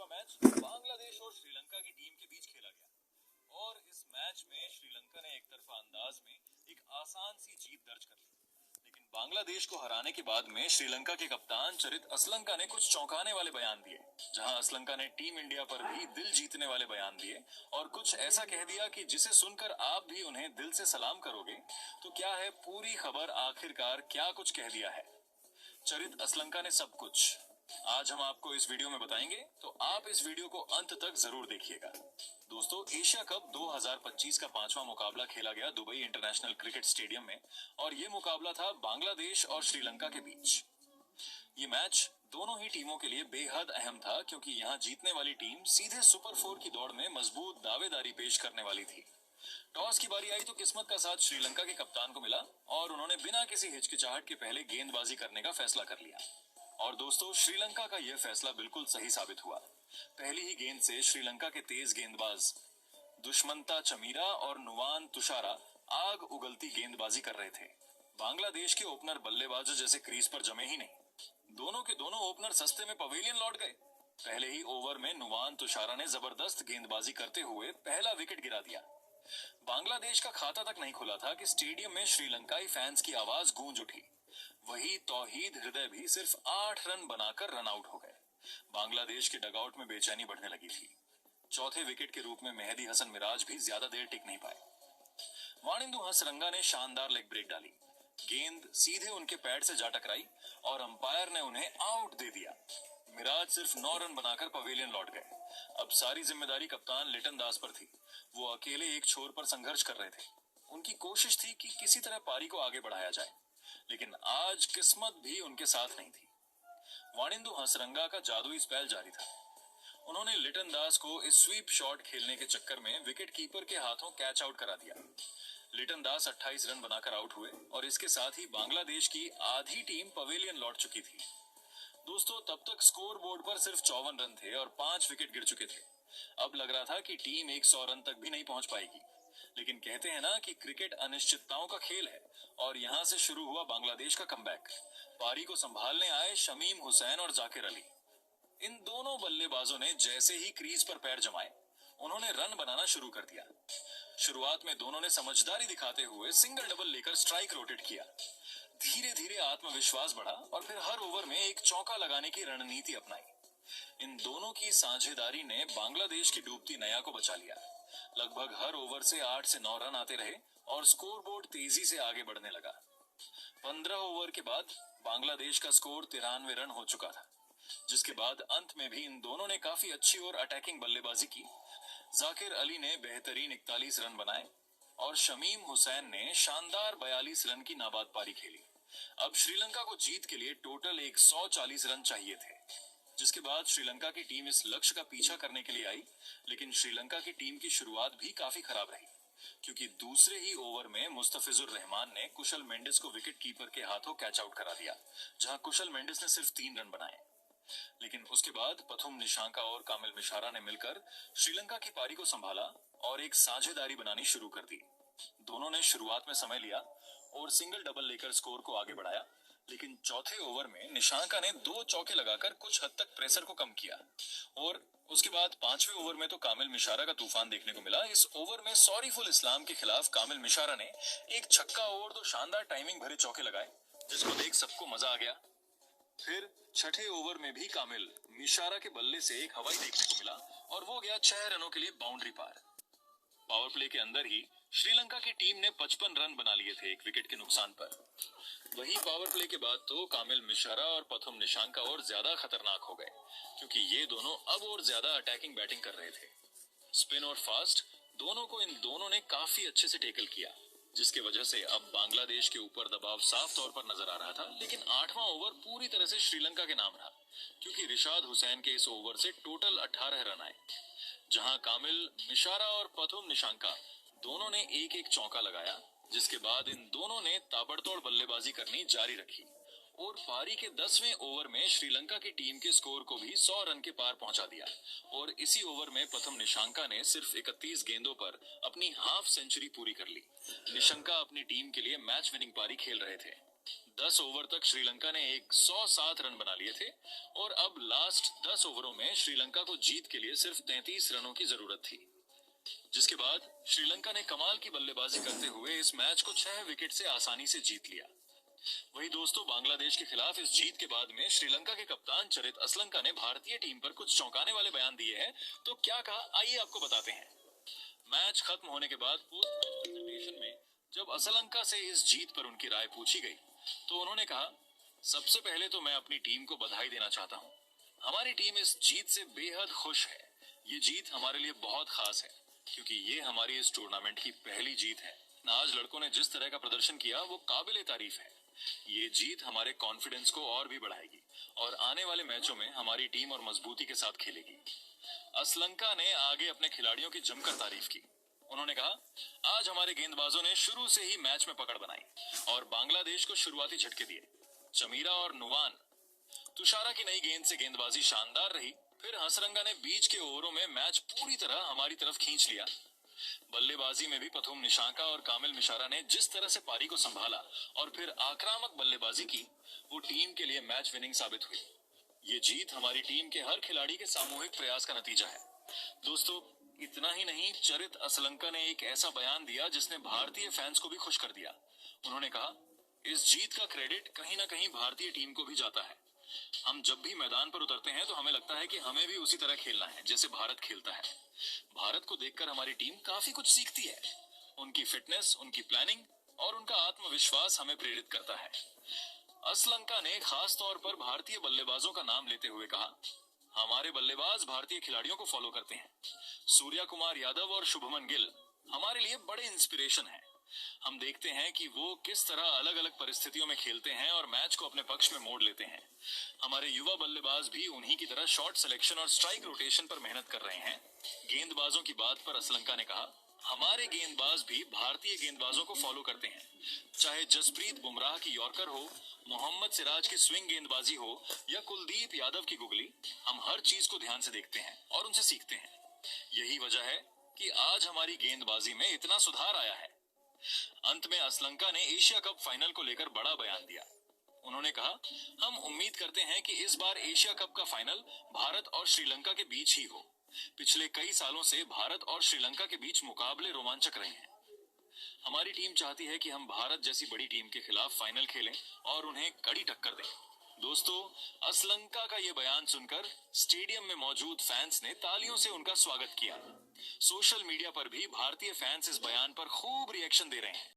पांचवा मैच बांग्लादेश और श्रीलंका की टीम के बीच खेला गया और इस मैच में श्रीलंका ने एक तरफा अंदाज में एक आसान सी जीत दर्ज कर ली। लेकिन बांग्लादेश को हराने के बाद में श्रीलंका के कप्तान चरित असलंका ने कुछ चौंकाने वाले बयान दिए, जहां असलंका ने टीम इंडिया पर भी दिल जीतने वाले बयान दिए और कुछ ऐसा कह दिया कि जिसे सुनकर आप भी उन्हें दिल से सलाम करोगे। तो क्या है पूरी खबर, आखिरकार क्या कुछ कह दिया है चरित असलंका ने, सब कुछ आज हम आपको इस वीडियो में बताएंगे, तो आप इस वीडियो को अंत तक जरूर देखिएगा। दोस्तों, एशिया कप 2025 का पांचवा मुकाबला खेला गया दुबई इंटरनेशनल क्रिकेट स्टेडियम में और ये मुकाबला था बांग्लादेश और श्रीलंका के बीच। ये मैच दोनों ही टीमों के लिए बेहद अहम था, क्योंकि यहाँ जीतने वाली टीम सीधे सुपर 4 की दौड़ में मजबूत दावेदारी पेश करने वाली थी। टॉस की बारी आई तो किस्मत का साथ श्रीलंका के कप्तान को मिला और उन्होंने बिना किसी हिचकिचाहट के पहले गेंदबाजी करने का फैसला कर लिया। और दोस्तों, श्रीलंका का यह फैसला बिल्कुल सही साबित हुआ। पहली ही गेंद से श्रीलंका के तेज गेंदबाज दुष्मंता चमीरा और नुवान तुषारा आग उगलती गेंदबाजी कर रहे थे। बांग्लादेश के ओपनर बल्लेबाजों जैसे क्रीज पर जमे ही नहीं। दोनों के दोनों ओपनर सस्ते में पवेलियन लौट गए। पहले ही ओवर में नुवान तुषारा ने जबरदस्त गेंदबाजी करते हुए पहला विकेट गिरा दिया। बांग्लादेश का खाता तक नहीं खुला था कि स्टेडियम में श्रीलंकाई फैंस की आवाज गूंज उठी। वही तौहीद हृदय भी सिर्फ 8 रन बनाकर रन आउट हो गए। बांग्लादेश के डगआउट में बेचैनी बढ़ने लगी थी। चौथे विकेट के रूप में मेहदी हसन मिराज भी ज्यादा देर टिक नहीं पाए। वाणिंदु हसरंगा ने शानदार लेग ब्रेक डाली। गेंद सीधे उनके पैड से जा टकराई और अंपायर ने उन्हें आउट दे दिया। मिराज सिर्फ 9 रन बनाकर पवेलियन लौट गए। अब सारी जिम्मेदारी कप्तान लिटन दास पर थी। वो अकेले एक छोर पर संघर्ष कर रहे थे। उनकी कोशिश थी कि किसी तरह पारी को आगे बढ़ाया जाए, लेकिन आज किस्मत भी उनके साथ नहीं थी। वाणिंदु हसरंगा का जादुई स्पेल जारी था। उन्होंने लिटन दास को इस स्वीप शॉट खेलने के चक्कर में विकेट कीपर के हाथों कैच आउट करा दिया। लिटन दास 28 रन बनाकर आउट हुए और इसके साथ ही बांग्लादेश की आधी टीम पवेलियन लौट चुकी थी। दोस्तों, तब तक स्कोर बोर्ड पर सिर्फ 54 रन थे और 5 विकेट गिर चुके थे। अब लग रहा था कि टीम 100 रन तक भी नहीं पहुंच पाएगी। लेकिन कहते हैं ना कि क्रिकेट अनिश्चितताओं का खेल है और यहाँ से शुरू हुआ बांग्लादेश का कमबैक। पारी को संभालने आए शमीम हुसैन और जाकिर अली। इन दोनों बल्लेबाजों ने जैसे ही क्रीज पर पैर जमाए, उन्होंने रन बनाना शुरू कर दिया। शुरुआत में दोनों ने समझदारी दिखाते हुए सिंगल डबल लेकर स्ट्राइक रोटेट किया। धीरे धीरे आत्मविश्वास बढ़ा और फिर हर ओवर में एक चौका लगाने की रणनीति अपनाई। इन दोनों की साझेदारी ने बांग्लादेश की डूबती नया को बचा लिया। लगभग हर ओवर से 8 से 9 रन आते रहे और स्कोरबोर्ड तेजी से आगे बढ़ने लगा। 15 ओवर के बाद बांग्लादेश का स्कोर 93 रन हो चुका था, जिसके बाद अंत में भी इन दोनों ने काफी अच्छी और अटैकिंग बल्लेबाजी की। जाकिर अली ने बेहतरीन 41 रन बनाए और शमीम हुसैन ने शानदार 42 रन की नाबाद पारी खेली। अब श्रीलंका को जीत के लिए टोटल 140 रन चाहिए थे, जिसके बाद श्रीलंका की टीम इस लक्ष्य का पीछा करने के लिए आई। लेकिन श्रीलंका की टीम की शुरुआत भी काफी खराब रही, क्योंकि दूसरे ही ओवर में मुस्तफिजुर रहमान ने कुशल मेंडिस को विकेट कीपर के हाथों कैच आउट करा दिया, जहां कुशल मेंडिस ने सिर्फ 3 रन बनाए। लेकिन उसके बाद पथुम निशांका और कामिल मिशारा ने मिलकर श्रीलंका की पारी को संभाला और एक साझेदारी बनानी शुरू कर दी। दोनों ने शुरुआत में समय लिया और सिंगल डबल लेकर स्कोर को आगे बढ़ाया, लेकिन चौथे ओवर में निशांका ने 2 चौके लगाकर कुछ हद तक प्रेशर को कम किया और उसके बाद 5वें ओवर में तो कामिल मिशारा का तूफान देखने को मिला। इस ओवर में सॉरीफुल इस्लाम के खिलाफ कामिल मिशारा ने एक छक्का और 2 शानदार टाइमिंग भरे चौके लगाए, जिसको देख सबको मजा आ गया। फिर छठे ओवर में भी कामिल मिशारा के बल्ले से एक हवाई देखने को मिला और वो गया 6 रनों के लिए बाउंड्री पार। पावर प्ले के अंदर ही श्रीलंका की टीम ने 55 रन बना लिए थे एक विकेट के नुकसान पर। वही पावर प्ले के बाद तो कामिल मिशारा और पथुम निशांका और ज्यादा खतरनाक हो गए, क्योंकि ये दोनों अब और ज्यादा अटैकिंग बैटिंग कर रहे थे। स्पिन और फास्ट दोनों को इन दोनों ने काफी अच्छे से टेकल किया, जिसकी वजह से अब बांग्लादेश के ऊपर दबाव साफ तौर पर नजर आ रहा था। लेकिन 8वां ओवर पूरी तरह से श्रीलंका के नाम रहा, क्योंकि रिशाद हुसैन के इस ओवर से टोटल 18 रन आए, जहां कामिल मिशारा और पथुम निशांका दोनों ने एक एक चौका लगाया, जिसके बाद इन दोनों ने ताबड़तोड़ बल्लेबाजी करनी जारी रखी और पारी के 10वें ओवर में श्रीलंका की टीम के स्कोर को भी 100 रन के पार पहुंचा दिया और इसी ओवर में पथम निशांका ने सिर्फ 31 गेंदों पर अपनी हाफ सेंचुरी पूरी कर ली। निशंका अपनी टीम के लिए मैच विनिंग पारी खेल रहे थे। 10 ओवर तक श्रीलंका ने 107 रन बना लिए थे और अब लास्ट 10 ओवरों में श्रीलंका को जीत के लिए सिर्फ 33 रनों की जरूरत थी, जिसके बाद श्रीलंका ने कमाल की बल्लेबाजी करते हुए इस मैच को 6 विकेट से आसानी से जीत लिया। वही दोस्तों, बांग्लादेश के खिलाफ इस जीत के बाद में श्रीलंका के कप्तान चरित असलंका ने भारतीय टीम पर कुछ चौंकाने वाले बयान दिए हैं। तो क्या कहा, आइए आपको बताते हैं। मैच खत्म होने के बाद पोस्ट मैच प्रेजेंटेशन में जब असलंका से इस जीत पर उनकी राय पूछी गई तो उन्होंने कहा, सबसे पहले तो मैं अपनी टीम को बधाई देना चाहता हूँ। हमारी टीम इस जीत से बेहद खुश है। ये जीत हमारे लिए बहुत खास है क्योंकि ये हमारी इस टूर्नामेंट की पहली जीत है। आज लड़कों ने जिस तरह का प्रदर्शन किया वो काबिले तारीफ है। ये जीत हमारे कॉन्फिडेंस को और भी बढ़ाएगी और आने वाले मैचों में हमारी टीम और मजबूती के साथ खेलेगी। असलंका ने आगे अपने खिलाड़ियों की जमकर तारीफ की। उन्होंने कहा, आज हमारे गेंदबाजों ने शुरू से ही मैच में पकड़ बनाई और बांग्लादेश को शुरुआती झटके दिए। चमीरा और नुवान तुषारा की नई गेंद से गेंदबाजी शानदार रही। फिर हसरंगा ने बीच के ओवरों में मैच पूरी तरह हमारी तरफ खींच लिया। बल्लेबाजी में भी पथुम निशांका और कामिल मिशारा ने जिस तरह से पारी को संभाला और फिर आक्रामक बल्लेबाजी की, वो टीम के लिए मैच विनिंग साबित हुई। ये जीत हमारी टीम के हर खिलाड़ी के सामूहिक प्रयास का नतीजा है। दोस्तों, इतना ही नहीं, चरित असलंका ने एक ऐसा बयान दिया जिसने भारतीय फैंस को भी खुश कर दिया। उन्होंने कहा, इस जीत का क्रेडिट कहीं ना कहीं भारतीय टीम को भी जाता है। हम जब भी मैदान पर उतरते हैं तो हमें लगता है कि हमें भी उसी तरह खेलना है जैसे भारत खेलता है। भारत को देखकर हमारी टीम काफी कुछ सीखती है। उनकी फिटनेस, उनकी प्लानिंग और उनका आत्मविश्वास हमें प्रेरित करता है। असलंका ने खास तौर पर भारतीय बल्लेबाजों का नाम लेते हुए कहा, हमारे बल्लेबाज भारतीय खिलाड़ियों को फॉलो करते हैं। सूर्या कुमार यादव और शुभमन गिल हमारे लिए बड़े इंस्पिरेशन हैं। हम देखते हैं कि वो किस तरह अलग अलग परिस्थितियों में खेलते हैं और मैच को अपने पक्ष में मोड़ लेते हैं। हमारे युवा बल्लेबाज भी उन्हीं की तरह शॉट सिलेक्शन और स्ट्राइक रोटेशन पर मेहनत कर रहे हैं। गेंदबाजों की बात पर असलंका ने कहा, हमारे गेंदबाज भी भारतीय गेंदबाजों को फॉलो करते हैं। चाहे जसप्रीत बुमराह की यॉर्कर हो, मोहम्मद सिराज की स्विंग गेंदबाजी हो या कुलदीप यादव की गुगली, हम हर चीज को ध्यान से देखते हैं और उनसे सीखते हैं। यही वजह है कि आज हमारी गेंदबाजी में इतना सुधार आया है। अंत में असलंका ने एशिया कप फाइनल को लेकर बड़ा बयान दिया। उन्होंने कहा, हम उम्मीद करते हैं कि इस बार एशिया कप का फाइनल भारत और श्रीलंका के बीच ही हो। पिछले कई सालों से भारत और श्रीलंका के बीच मुकाबले रोमांचक रहे हैं। हमारी टीम चाहती है कि हम भारत जैसी बड़ी टीम के खिलाफ फाइनल खेलें और उन्हें कड़ी टक्कर दें। दोस्तों, असलंका का ये बयान सुनकर स्टेडियम में मौजूद फैंस ने तालियों से उनका स्वागत किया। सोशल मीडिया पर भी भारतीय फैंस इस बयान पर खूब रिएक्शन दे रहे हैं।